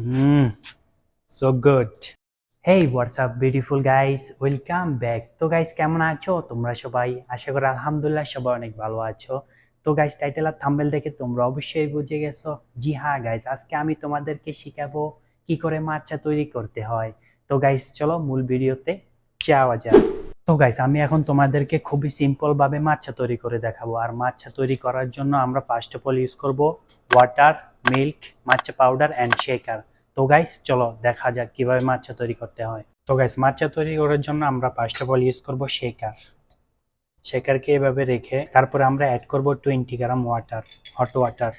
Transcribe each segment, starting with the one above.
Mm, so good. Hey, what's up beautiful guys? Welcome back. তো guys কেমন আছো তোমরা সবাই? আশা করি আলহামদুলিল্লাহ সবাই অনেক ভালো আছো। তো গাইস টাইটেল আর থাম্বনেল দেখে তোমরা অবশ্যই বুঝে গেছো। জি হ্যাঁ গাইস, আজকে আমি তোমাদেরকে শিখাবো কি করে মাচ্চা তৈরি করতে হয়। তো গাইস চলো মূল ভিডিওতে যাওয়া যাক। তো গাইস আমি এখন তোমাদেরকে খুবই সিম্পল ভাবে মাচ্চা তৈরি করে দেখাবো। আর মাচ্চা তৈরি করার জন্য আমরা ফার্স্ট অফ অল ইউজ করব water, milk, matcha powder and shaker. তো গাইস চলো দেখা যাক কিভাবে মাচ্চা তৈরি করতে হয়। তো গাইস মাচ্চা তৈরি করার জন্য আমরা ফার্স্ট অফ অল ইউজ করব শেকার। শেকারকে এভাবে রেখে তারপরে আমরা অ্যাড করব 20 গ্রাম ওয়াটার, হট ওয়াটার।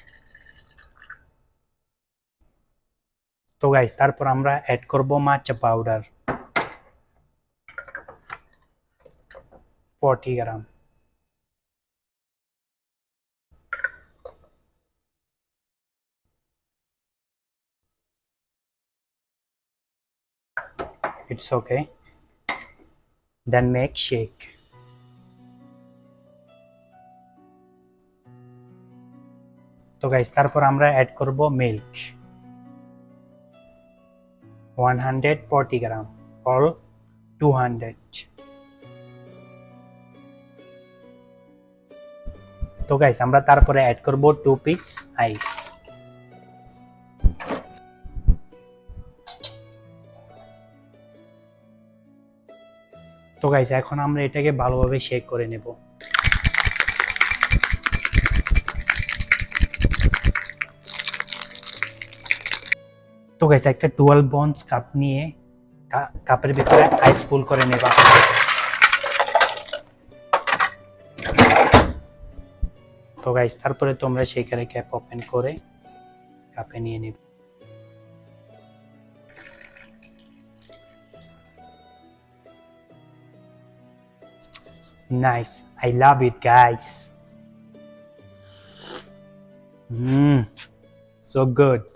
তো গাইস তারপর আমরা অ্যাড করব matcha powder 40 gram. It's okay. Then make shake. তো গাইস তারপর আমরা অ্যাড করব মিল্ক 140 গ্রাম অর 200। তো গাইস আমরা তারপরে অ্যাড করব 2 পিস আইস। তো গাইস এখন আমরা এটাকে ভালোভাবে শেক করে নেব। তো গাইস একটা 12 বন্স কাপ নিয়ে কাপের ভিতরে আইস ফুল করে নেবা। তো গাইস তারপরে তোমরা শেকারে ক্যাপ ওপেন করে কাপে নিয়ে নেবে। Nice, I love it guys. So good.